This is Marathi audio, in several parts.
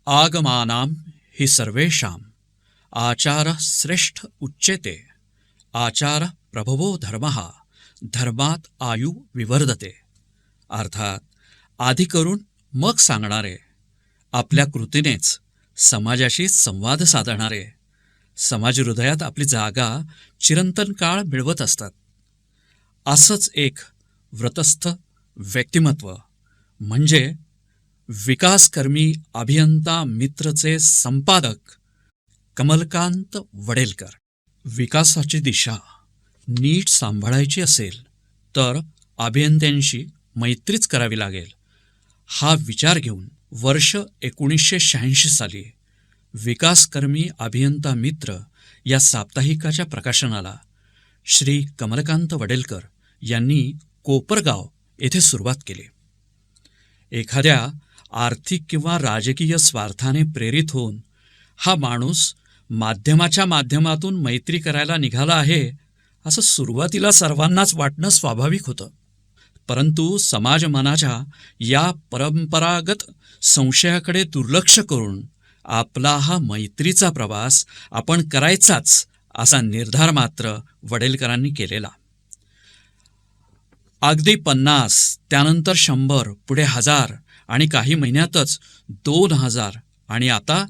आगमानां हि सर्वेषाम् आचारः श्रेष्ठ उच्यते. आचार प्रभवो धर्मः धर्मात आयु विवर्धते. अर्थात आधी करून मग सांगणारे, आपल्या कृतीनेच समाजाशी संवाद साधणारे, समाज हृदयात आपली जागा चिरंतन काळ मिळवत असतात. असंच एक व्रतस्थ व्यक्तिमत्व म्हणजे विकासकर्मी अभियंता मित्रचे संपादक कमलकांत वडेलकर. विकासाची दिशा नीट सांभाळायची असेल तर अभियंत्यांशी मैत्रीच करावी लागेल, हा विचार घेऊन वर्ष 1986 साली विकासकर्मी अभियंता मित्र या साप्ताहिकाच्या प्रकाशनाला श्री कमलकांत वडेलकर यांनी कोपरगाव येथे सुरुवात केली. एखाद्या आर्थिक किंवा राजकीय स्वार्थाने प्रेरित होऊन हा माणूस माध्यमाच्या माध्यमातून मैत्री करायला निघाला आहे असं सुरुवातीला सर्वांनाच वाटणं स्वाभाविक होतं. परंतु समाज मनाच्या या परंपरागत संशयाकडे दुर्लक्ष करून आपला हा मैत्रीचा प्रवास आपण करायचाच असा निर्धार मात्र वडेलकरांनी केलेला. अगदी 50, त्यानंतर 100, पुढे 1000 आणि काही महिन्यातच 2000 आणि आता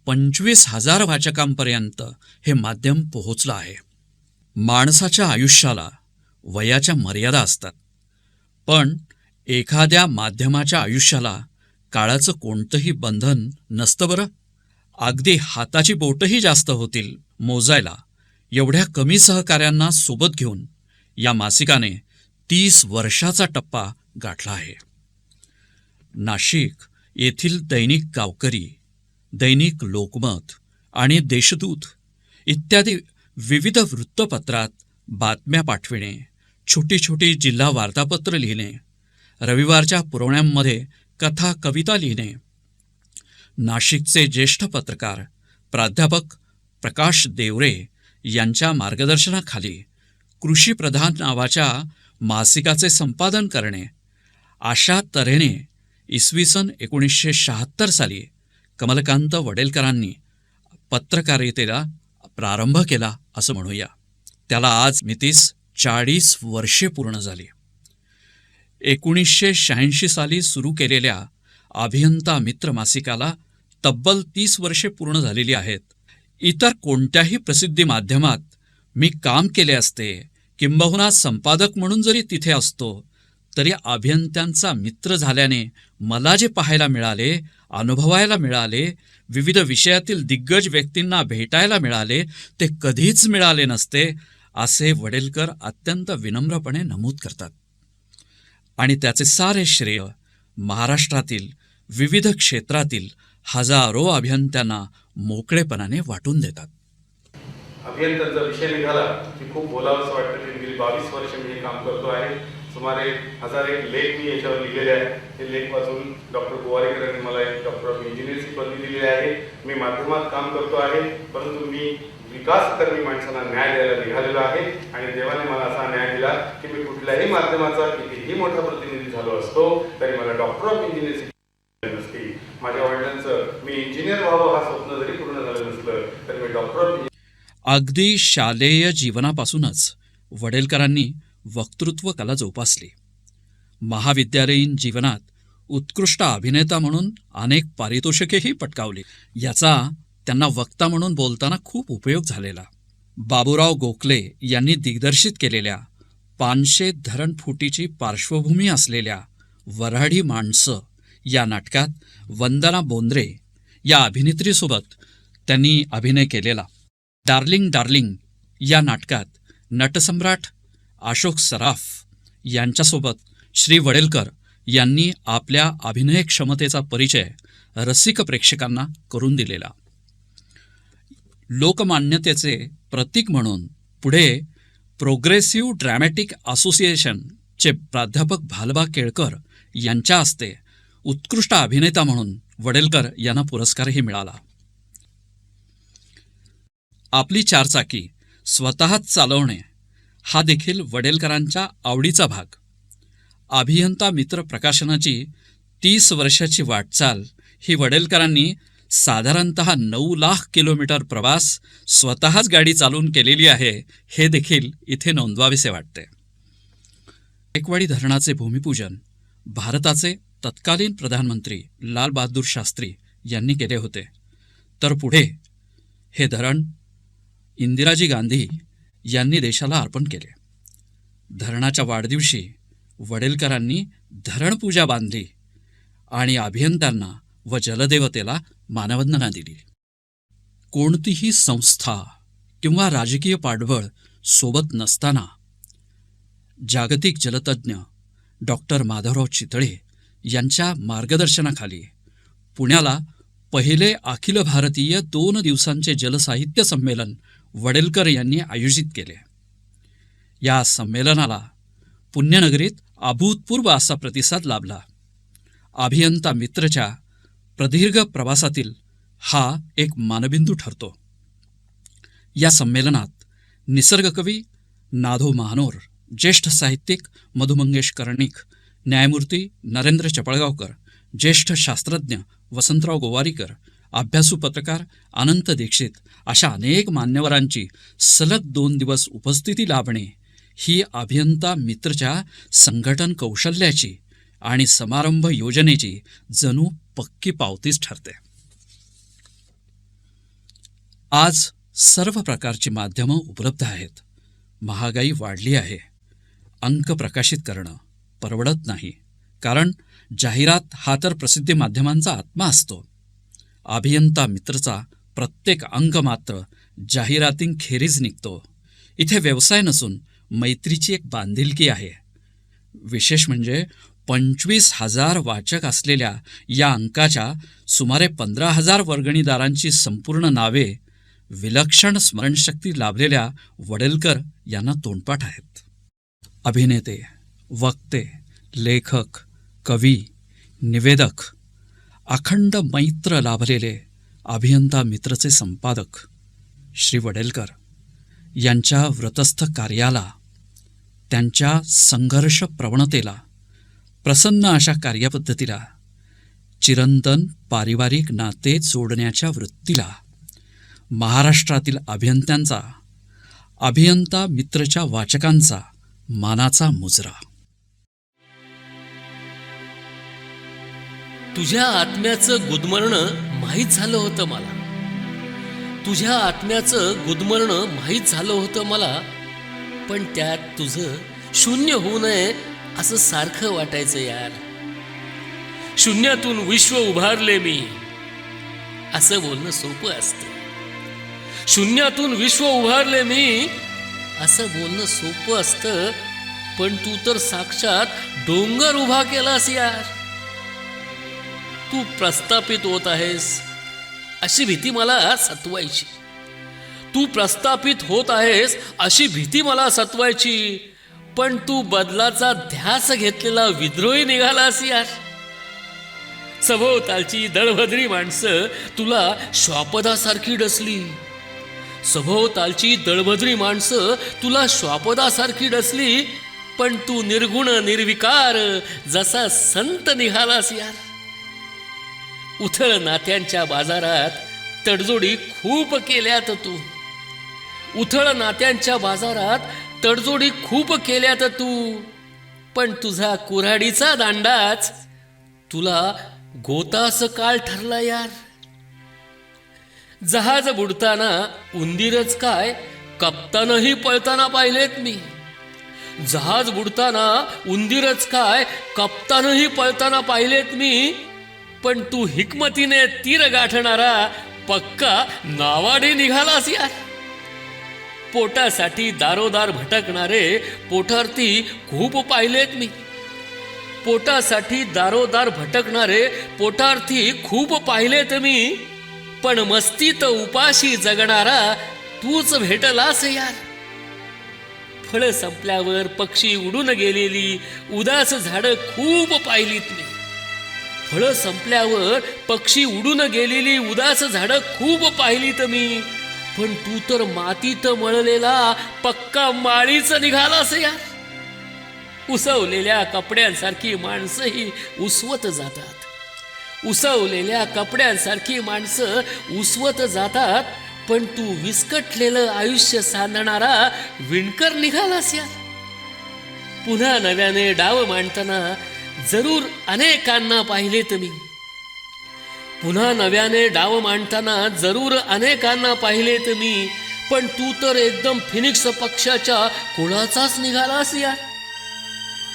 25,000 वाचकांपर्यंत हे माध्यम पोहोचलं आहे. माणसाच्या आयुष्याला वयाच्या मर्यादा असतात, पण एखाद्या माध्यमाच्या आयुष्याला काळाचं कोणतंही बंधन नसतं बरं. अगदी हाताची बोटही जास्त होतील मोजायला एवढ्या कमी सहकाऱ्यांना सोबत घेऊन या मासिकाने 30 वर्षाचा टप्पा गाठला आहे. नाशिक येथील दैनिक गावकरी, दैनिक लोकमत आणि देशदूत इत्यादी विविध वृत्तपत्रात बातम्या पाठविणे, छोटी छोटी जिल्हा वार्तापत्र लिहिणे, रविवारच्या पुरवण्यांमध्ये कथा कविता लिहिणे, नाशिकचे ज्येष्ठ पत्रकार प्राध्यापक प्रकाश देवरे यांच्या मार्गदर्शनाखाली कृषीप्रधान नावाच्या मासिकाचे संपादन करणे, अशा तऱ्हेने इसवी सन 1976 साली कमलकांत वडेलकरांनी पत्रकारितेला प्रारंभ केला असं म्हणूया. त्याला आज मितीस 40 वर्षे पूर्ण झाली. 1986 साली सुरू केलेल्या अभियंता मित्र मासिकाला तब्बल 30 वर्षे पूर्ण झालेली आहेत. इतर कोणत्याही प्रसिद्धी माध्यमात मी काम केले असते, किंबहुना संपादक म्हणून जरी तिथे असतो, तरी अभियंत्यांचा मित्र झाल्याने मला जे पाहायला मिळाले, अनुभवायला मिळाले, विविध विषयातील दिग्गज व्यक्तींना भेटायला मिळाले, ते कधीच मिळाले नसते असे वडेलकर अत्यंत विनम्रपणे नमूद करतात. आणि त्याचे सारे श्रेय महाराष्ट्रातील विविध क्षेत्रातील हजारो अभियंत्यांना मोकळेपणाने वाटून देतात. अभियंत्यांचा विषय निघाला की खूप बोलावंसं वाटतं की गेली 22 वर्ष मी हे काम करतो आहे. सुमारे 1001 लेख मी याच्यावर लिहिलेले आहेत. हे लेख वाचून डॉक्टर गोवारीकर यांनी मला एक डॉक्टर ऑफ इंजिनिअरची पदवी दिलेली आहे. मी माध्यमात काम करतो आहे, परंतु मी विकासकर्मी माणसांना न्याय द्यायला निघालेलो आहे. आणि देवाने मला असा न्याय दिला की मी कुठल्याही माध्यमाचा कितीही मोठा प्रतिनिधी झालो असतो तरी मला डॉक्टर ऑफ इंजिनिअरची नसती. माझ्या वडिलांचं मी इंजिनियर व्हावं हा स्वप्न जरी पूर्ण झालं नसलं तरी मी डॉक्टर ऑफ. अगदी शालेय जीवनापासूनच वडेलकरांनी वक्तृत्व कला जोपासली. महाविद्यालयीन जीवनात उत्कृष्ट अभिनेता म्हणून अनेक पारितोषिकेही पटकावली. याचा त्यांना वक्ता म्हणून बोलताना खूप उपयोग झालेला. बाबूराव गोखले यांनी दिग्दर्शित केलेल्या पानशे धरणफुटीची पार्श्वभूमी असलेल्या वऱ्हाडी माणसं या नाटकात वंदना बोंद्रे या अभिनेत्रीसोबत त्यांनी अभिनय केलेला. डार्लिंग डार्लिंग या नाटकात नटसम्राट अशोक सराफ यांच्यासोबत श्री वडेलकर यांनी आपल्या अभिनय क्षमतेचा परिचय रसिक प्रेक्षकांना करून दिलेला. लोकमान्यतेचे प्रतीक म्हणून पुढे प्रोग्रेसिव्ह ड्रॅमॅटिक असोसिएशनचे प्राध्यापक भालबा केळकर यांच्या हस्ते उत्कृष्ट अभिनेता म्हणून वडेलकर यांना पुरस्कारही मिळाला. आपली चारचाकी स्वतःच चालवणे हा देखील वडेलकरांच्या आवडीचा भाग. अभियंता मित्र प्रकाशनाची 30 वर्षाची वाटचाल ही वडेलकरांनी साधारणतः 9 लाख किलोमीटर प्रवास स्वतःच गाडी चालवून केलेली आहे, हे देखील इथे नोंदवावेसे वाटते. जायकवाडी धरणाचे भूमिपूजन भारताचे तत्कालीन प्रधानमंत्री लाल बहादूर शास्त्री यांनी केले होते. तर पुढे हे धरण इंदिराजी गांधी यांनी देशाला अर्पण केले. धरणाच्या वाढदिवशी वडेलकरांनी धरणपूजा बांधली आणि अभियंत्यांना व जलदेवतेला मानवंदना दिली. कोणतीही संस्था किंवा राजकीय पाठबळ सोबत नसताना जागतिक जलतज्ञ डॉक्टर माधवराव चितळे यांच्या मार्गदर्शनाखाली पुण्याला पहिले अखिल भारतीय 2 दिवसांचे जलसाहित्य संमेलन वडेलकर यांनी आयोजित केले. या संमेलनाला पुण्यनगरीत अभूतपूर्व असा प्रतिसाद लाभला. अभियंता मित्रच्या प्रदीर्घ प्रवासातील हा एक मानबिंदू ठरतो. या संमेलनात निसर्गकवी नाधो महानोर, ज्येष्ठ साहित्यिक मधु मंगेश कर्णिक, न्यायमूर्ती नरेंद्र चपळगावकर, ज्येष्ठ शास्त्रज्ञ वसंतराव गोवारीकर, अभ्यासू पत्रकार अनंत दीक्षित अशा अनेक मान्यवरांची सलग 2 दिवस उपस्थिती लाभणे ही अभियंता मित्रच्या संघटन कौशल्याची आणि समारंभ योजनेची जणू पक्की पावतीच ठरते. आज सर्व प्रकारची माध्यमं उपलब्ध आहेत. महागाई वाढली आहे. अंक प्रकाशित करणं परवडत नाही, कारण जाहिरात हा तर प्रसिद्धी माध्यमांचा आत्मा असतो. अभियंता मित्रचा प्रत्येक अंक मात्र जाहिरातींखेरीज निघतो. इथे व्यवसाय नसून मैत्रीची एक बांधिलकी आहे. विशेष म्हणजे 25,000 वाचक असलेल्या या अंकाच्या सुमारे 15,000 वर्गणीदारांची संपूर्ण नावे विलक्षण स्मरणशक्ती लाभलेल्या वडेलकर यांना तोंडपाठ आहेत. अभिनेते, वक्ते, लेखक, कवी, निवेदक, अखंड मैत्र लाभलेले अभियंता मित्रचे संपादक श्री वडेलकर यांच्या व्रतस्थ कार्याला, त्यांच्या संघर्ष प्रवणतेला, प्रसन्न अशा कार्यपद्धतीला, चिरंतन पारिवारिक नाते जोडण्याच्या वृत्तीला महाराष्ट्रातील अभियंत्यांचा, अभियंता मित्रच्या वाचकांचा मानाचा मुजरा. तुझ्या आत्म्याचं गुदमरणं माहीत झालं होतं मला. तुझ्या आत्म्याचं गुदमरणं माहीत झालं होतं मला. पण त्यात तुझं शून्य होऊ नये असं सारखं वाटायचं यार. शून्यातून विश्व उभारले मी असं बोलणं सोपं असतं. शून्यातून विश्व उभारले मी असं बोलणं सोपं असतं. पण तू तर साक्षात डोंगर उभा केलास यार. तू प्रस्थापित होत आहेस अशी भीती मला सतवायची. तू प्रस्थापित होत आहेस अशी भीती मला सतवायची. पण तू बदलाचा ध्यास घेतलेला विद्रोही निघालास यार. सभोवतालची दळभद्री माणसं तुला श्वापदासारखी डसली. सभोवतालची दळभद्री माणसं तुला श्वापदासारखी डसली. पण तू निर्गुण निर्विकार जसा संत निघालास यार. उथळ नात्यांच्या बाजारात तडजोडी खूप केल्यात तू. उथळ नात्यांच्या बाजारात तडजोडी खूप केल्यात तू. पण तुझा कुऱ्हाडीचा दांडाच तुला गोतास काळ ठरला यार. जहाज बुडताना उंदीरच काय कप्तानही पळताना पाहिलेत मी. जहाज बुडताना उंदीरच काय कप्तानही पळताना पाहिलेत मी. पण तू हिकमतीने तीर गाठणारा पक्का नावाडे निघालास यार. पोटासाठी दारोदार भटकणारे पोटार्थी खूप पाहिलेत मी. पोटासाठी दारोदार भटकणारे पोटार्थी खूप पाहिलेत मी. पण मस्तीत उपाशी जगणारा तूच भेटलास यार. फळ संपल्यावर पक्षी उडून गेलेली उदास झाडं खूप पाहिलीत मी. फळं संपल्यावर पक्षी उडून गेलेली उदास झाडं खूप पाहिलीत मी. पण तू तर मातीत मळलेला पक्का माळीच निघालास यार. उसवलेल्या कपड्यांसारखी माणसंही उसवत जातात. उसवलेल्या कपड्यांसारखी माणसं उसवत जातात, पण तू विस्कटलेलं आयुष्य सांधणारा विणकर निघालास या. पुन्हा नव्याने डाव मांडताना जरूर अनेकांना पाहिलेत मी. पुन्हा नव्याने डाव मांडताना जरूर अनेकांना पाहिलेत मी, पण तू तर एकदम फिनिक्स पक्षाच्या कुळाचाच निघालास या.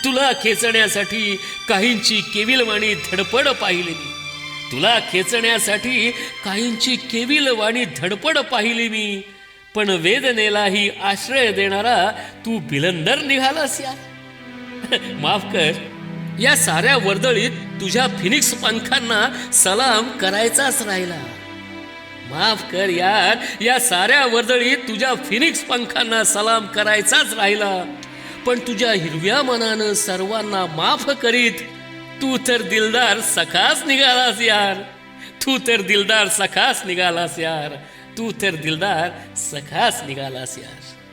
तुला खेचण्यासाठी काहींची केविलवाणी धडपड पाहिली मी. तुला खेचण्यासाठी काहींची केविलवाणी धडपड पाहिली मी, पण वेदनेलाही आश्रय देणारा तू बिलंदर निघालास या. माफ कर, या साऱ्या वर्दळीत तुझ्या फिनिक्स पंखांना सलाम करायचाच राहिला. माफ कर यार, या साऱ्या वर्दळीत तुझ्या फिनिक्स पंखांना सलाम करायचाच राहिला. पण तुझ्या हिरव्या मनानं सर्वांना माफ करीत तू तर दिलदार सखाच निघालास यार. तू तर दिलदार सखाच निघालास यार. तू तर दिलदार सखाच निघालास यार.